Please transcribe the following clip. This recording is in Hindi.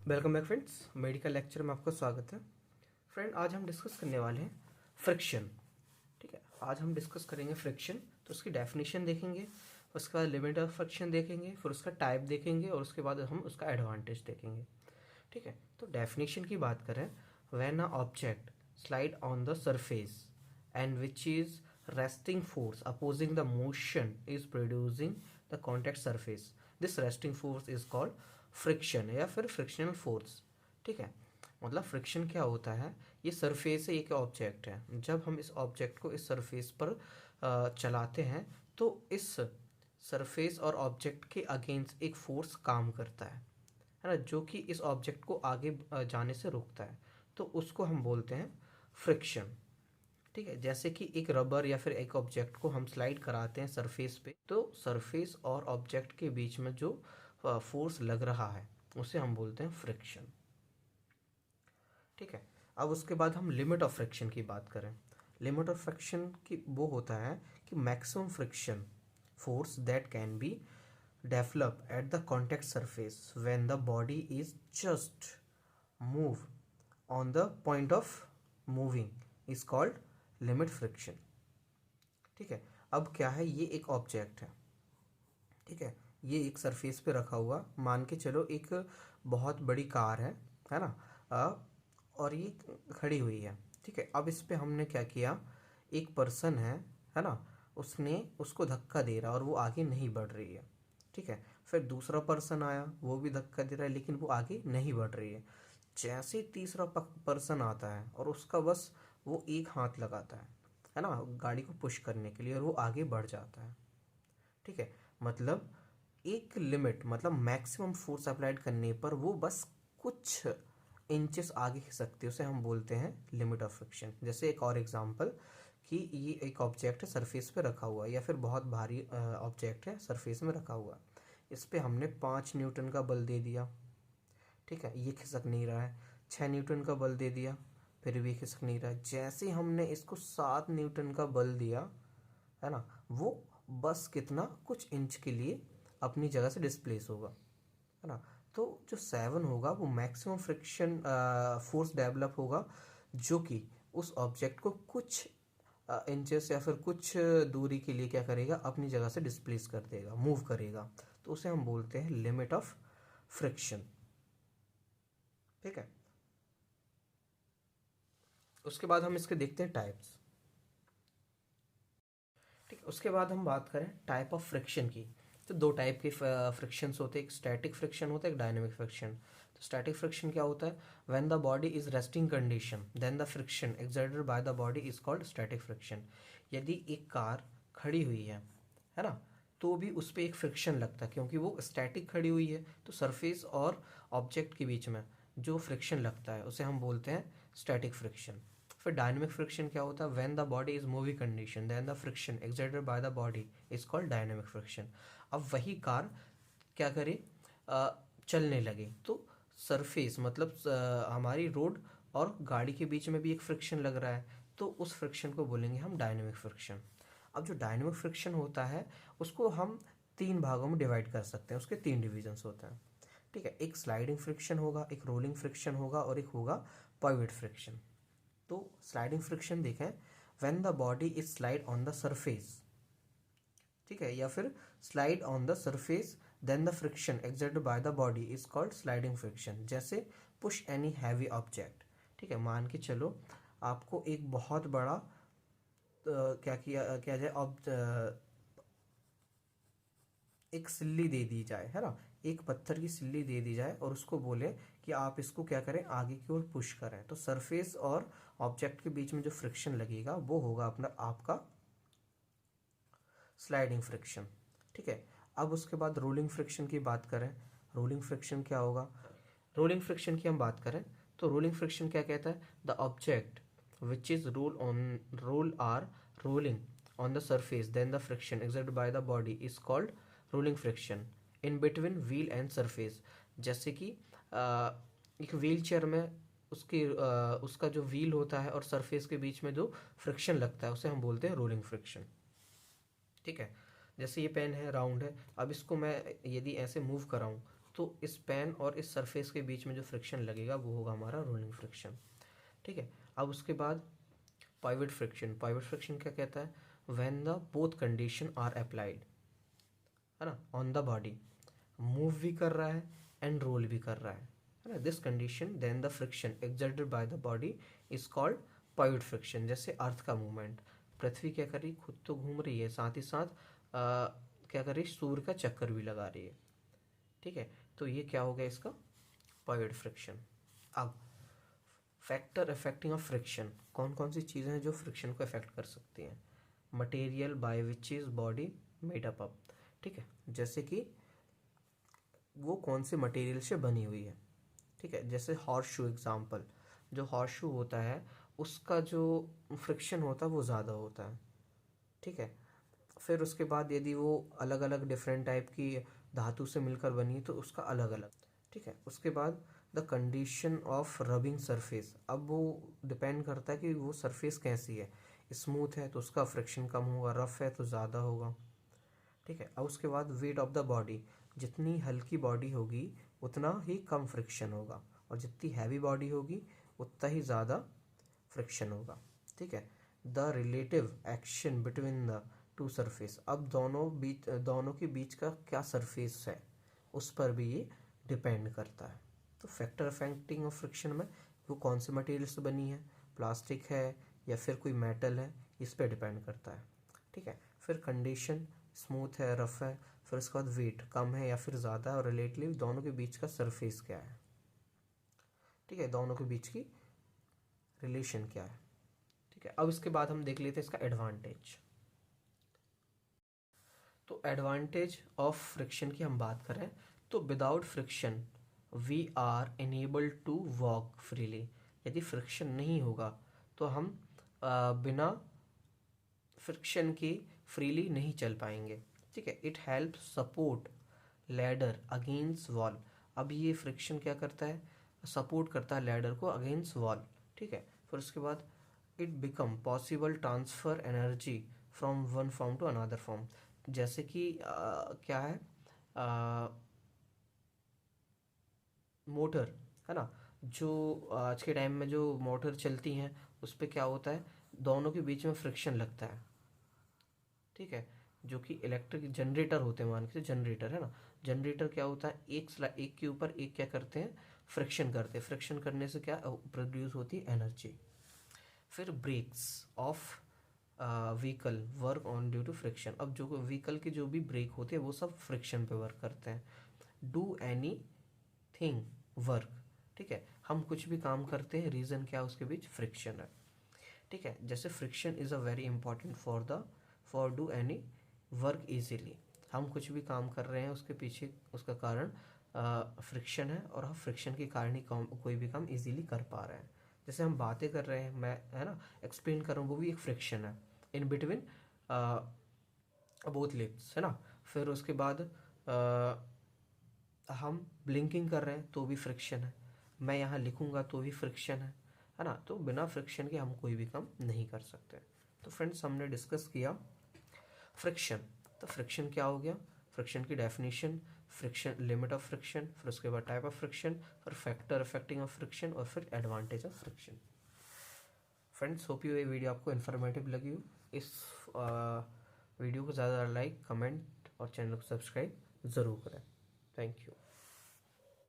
Welcome back friends, medical lecture में आपका स्वागत है। फ्रेंड, आज हम डिस्कस करने वाले हैं फ्रिक्शन। ठीक है, आज हम डिस्कस करेंगे फ्रिक्शन। तो उसकी डेफिनेशन देखेंगे, उसके बाद लिमिट ऑफ फ्रिक्शन देखेंगे, फिर उसका टाइप देखेंगे और उसके बाद हम उसका एडवांटेज देखेंगे। ठीक है, तो डेफिनेशन की बात करें, when a object slide on the surface and which is resting force opposing the motion is producing the contact surface, this resting force is called friction या फिर फ्रिक्शनल फोर्स। ठीक है, मतलब फ्रिक्शन क्या होता है, ये सरफेस है, एक ऑब्जेक्ट है। जब हम इस ऑब्जेक्ट को इस सरफेस पर चलाते हैं तो इस सरफेस और ऑब्जेक्ट के अगेंस्ट एक फोर्स काम करता है ना, जो कि इस ऑब्जेक्ट को आगे जाने से रोकता है। तो उसको हम बोलते हैं फ्रिक्शन। ठीक है, जैसे कि एक रबर या फिर एक ऑब्जेक्ट को हम स्लाइड कराते हैं सरफेस पे, तो सरफेस और ऑब्जेक्ट के बीच में जो फोर्स लग रहा है उसे हम बोलते हैं फ्रिक्शन। ठीक है, अब उसके बाद हम लिमिट ऑफ फ्रिक्शन की बात करें। लिमिट ऑफ फ्रिक्शन की वो होता है कि maximum friction force that can be develop at the contact surface when the body is just move on the point of moving is called limit friction. ठीक है, अब क्या है, ये एक ऑब्जेक्ट है। ठीक है, ये एक सरफेस पे रखा हुआ, मान के चलो एक बहुत बड़ी कार है ना, और ये खड़ी हुई है। ठीक है, अब इस पे हमने क्या किया, एक पर्सन है ना, उसने उसको धक्का दे रहा और वो आगे नहीं बढ़ रही है। ठीक है, फिर दूसरा पर्सन आया, वो भी धक्का दे रहा है लेकिन वो आगे नहीं बढ़ रही है। जैसे तीसरा पर्सन आता है और उसका बस वो एक हाथ लगाता है ना, गाड़ी को पुश करने के लिए, और वो आगे बढ़ जाता है। ठीक है, मतलब एक लिमिट, मतलब मैक्सिमम फोर्स अप्लाइड करने पर वो बस कुछ इंचेस आगे खिसकती है, उसे हम बोलते हैं लिमिट ऑफ फ्रिक्शन। जैसे एक और एग्जांपल, कि ये एक ऑब्जेक्ट है सरफेस पे रखा हुआ है, या फिर बहुत भारी ऑब्जेक्ट है सरफेस में रखा हुआ है, इस पे हमने 5 न्यूटन का बल दे दिया। ठीक है, ये खिसक नहीं रहा है। 6 न्यूटन का बल दे दिया, फिर भी खिसक नहीं रहा है। जैसे हमने इसको 7 न्यूटन का बल दिया, है ना, वो बस कितना, कुछ इंच के लिए अपनी जगह से डिस्प्लेस होगा, है ना। तो जो 7 होगा वो मैक्सिमम फ्रिक्शन फोर्स डेवलप होगा, जो कि उस ऑब्जेक्ट को कुछ इंचेस या फिर कुछ दूरी के लिए क्या करेगा, अपनी जगह से डिस्प्लेस कर देगा, मूव करेगा। तो उसे हम बोलते हैं लिमिट ऑफ फ्रिक्शन। ठीक है, उसके बाद हम इसके देखते हैं टाइप्स। ठीक है, उसके बाद हम बात करें टाइप ऑफ फ्रिक्शन की। तो दो टाइप के फ्रिक्शंस होते हैं, एक स्टैटिक फ्रिक्शन होता है, एक डायनेमिक फ्रिक्शन। तो स्टैटिक फ्रिक्शन क्या होता है, when the body is resting condition then the friction exerted by the body is called static friction. यदि एक कार खड़ी हुई है ना, तो भी उस पर एक फ्रिक्शन लगता है, क्योंकि वो स्टैटिक खड़ी हुई है, तो सरफेस और ऑब्जेक्ट के बीच में जो फ्रिक्शन लगता है उसे हम बोलते हैं स्टैटिक फ्रिक्शन। फिर डायनेमिक फ्रिक्शन क्या होता है, when the body is moving condition then the friction exerted by the body is called dynamic friction. अब वही कार क्या करे, चलने लगे, तो सरफेस मतलब हमारी रोड और गाड़ी के बीच में भी एक फ्रिक्शन लग रहा है, तो उस फ्रिक्शन को बोलेंगे हम डायनेमिक फ्रिक्शन। अब जो डायनेमिक फ्रिक्शन होता है उसको हम 3 भागों में डिवाइड कर सकते हैं, उसके 3 डिविजन्स होते हैं। ठीक है, एक स्लाइडिंग फ्रिक्शन होगा, एक रोलिंग फ्रिक्शन होगा, और एक होगा पाइवट फ्रिक्शन। तो स्लाइडिंग फ्रिक्शन देखें, when the body is slide on the surface, ठीक है, या फिर slide on the surface then the friction exerted by the body is called sliding friction. जैसे पुश एनी हैवी ऑब्जेक्ट। ठीक है, मान के चलो आपको एक बहुत बड़ा क्या किया जाए, एक सिल्ली दे दी जाए, है ना, एक पत्थर की सिल्ली दे दी जाए और उसको बोले कि आप इसको क्या करें, आगे की ओर पुश करें, तो सरफेस और ऑब्जेक्ट के बीच में जो फ्रिक्शन लगेगा वो होगा अपना आपका स्लाइडिंग फ्रिक्शन। ठीक है, अब उसके बाद रोलिंग फ्रिक्शन की बात करें। रोलिंग फ्रिक्शन क्या होगा, रोलिंग फ्रिक्शन की हम बात करें तो रोलिंग फ्रिक्शन क्या कहता है, the object which is roll or rolling on the surface then the friction exerted by the body is called rolling friction in between wheel and surface। जैसे कि एक व्हील चेयर में उसका जो व्हील होता है और सरफेस के बीच में जो फ्रिक्शन लगता है उसे हम बोलते हैं रोलिंग फ्रिक्शन। ठीक है, जैसे ये पेन है, राउंड है, अब इसको मैं यदि ऐसे मूव कराऊं तो इस पेन और इस सरफेस के बीच में जो फ्रिक्शन लगेगा वो होगा हमारा रोलिंग फ्रिक्शन। ठीक है, अब उसके बाद पाइवट फ्रिक्शन। पाइवट फ्रिक्शन क्या कहता है, when the both condition are applied, है ना, ऑन द बॉडी, मूव भी कर रहा है एंड रोल भी कर रहा है ना, this condition then the friction exerted by the body is called pivot friction. जैसे अर्थ का मूवमेंट, पृथ्वी क्या कर रही, खुद तो घूम रही है, साथ ही साथ क्या कर रही है, सूर्य का चक्कर भी लगा रही है। ठीक है, तो ये क्या हो गया इसका पाइवट फ्रिक्शन। अब फैक्टर अफेक्टिंग ऑफ फ्रिक्शन, कौन कौन सी चीज़ें हैं जो फ्रिक्शन को अफेक्ट कर सकती हैं। Material by which is body made up. ठीक है, जैसे कि वो कौन से मटेरियल से बनी हुई है। ठीक है, जैसे हॉर्स शू एग्जाम्पल, जो हॉर्स शू होता है उसका जो फ्रिक्शन होता है वो ज़्यादा होता है। ठीक है, फिर उसके बाद यदि वो अलग अलग डिफरेंट टाइप की धातु से मिलकर बनी है तो उसका अलग अलग। ठीक है, उसके बाद the condition of rubbing surface, अब वो डिपेंड करता है कि वो सरफेस कैसी है, स्मूथ है तो उसका फ्रिक्शन कम होगा, रफ है तो ज़्यादा होगा। ठीक है, अब उसके बाद वेट ऑफ द बॉडी, जितनी हल्की बॉडी होगी उतना ही कम फ्रिक्शन होगा, और जितनी हैवी बॉडी होगी उतना ही ज़्यादा फ्रिक्शन होगा। ठीक है, the relative action between the two surface, अब दोनों के बीच का क्या सरफेस है उस पर भी ये डिपेंड करता है। तो फैक्टर अफेक्टिंग ऑफ फ्रिक्शन में वो कौन से मटेरियल से बनी है, प्लास्टिक है या फिर कोई मेटल है, इस पर डिपेंड करता है। ठीक है, फिर कंडीशन, स्मूथ है, रफ है, फिर उसके बाद वेट कम है या फिर ज़्यादा है, और रिलेटिव दोनों के बीच का सरफेस क्या है। ठीक है, दोनों के बीच की रिलेशन क्या है। ठीक है, अब इसके बाद हम देख लेते हैं इसका एडवांटेज। तो एडवांटेज ऑफ फ्रिक्शन की हम बात करें तो without friction we are enable to walk freely, यदि फ्रिक्शन नहीं होगा तो हम बिना फ्रिक्शन के फ्रीली नहीं चल पाएंगे। ठीक है, it help support ladder against wall, अब ये फ्रिक्शन क्या करता है, सपोर्ट करता है लैडर को अगेंस्ट वॉल। ठीक है, फिर उसके बाद it become possible transfer energy from one form to another form, जैसे कि क्या है, मोटर, है ना, जो आज के टाइम में जो मोटर चलती हैं उस पर क्या होता है, दोनों के बीच में फ्रिक्शन लगता है। ठीक है, जो कि इलेक्ट्रिक जनरेटर होते हैं, मान के जनरेटर, है ना, जनरेटर क्या होता है, एक के ऊपर एक क्या करते हैं, फ्रिक्शन करते हैं, फ्रिक्शन करने से क्या प्रोड्यूस होती है, एनर्जी। फिर brakes of vehicle work on due to friction, अब जो व्हीकल के जो भी ब्रेक होते हैं वो सब फ्रिक्शन पे वर्क करते हैं। डू एनी थिंग वर्क, ठीक है, हम कुछ भी काम करते हैं, रीज़न क्या है, उसके बीच फ्रिक्शन है। ठीक है, जैसे friction is a very important for do any work easily, हम कुछ भी काम कर रहे हैं उसके पीछे उसका कारण फ्रिक्शन है, और हम फ्रिक्शन के कारण ही कोई भी काम इजीली कर पा रहे हैं। जैसे हम बातें कर रहे हैं, मैं, है ना, एक्सप्लेन कर रहा हूँ, वो भी एक फ्रिक्शन है इन बिटवीन बोथ लिप्स, है ना। फिर उसके बाद हम ब्लिंकिंग कर रहे हैं तो भी फ्रिक्शन है, मैं यहाँ लिखूँगा तो भी फ्रिक्शन है ना, तो बिना फ्रिक्शन के हम कोई भी काम नहीं कर सकते। तो फ्रेंड्स, हमने डिस्कस किया फ्रिक्शन। तो फ्रिक्शन क्या हो गया, फ्रिक्शन की definition, friction, limit of friction, फिर उसके बाद टाइप ऑफ फ्रिक्शन, फिर फैक्टर अफेक्टिंग ऑफ फ्रिक्शन, और फिर advantage of friction. Friends, hope you ये वीडियो आपको इन्फॉर्मेटिव लगी हो। इस वीडियो को ज़्यादा लाइक, कमेंट और चैनल को सब्सक्राइब ज़रूर करें। Thank you.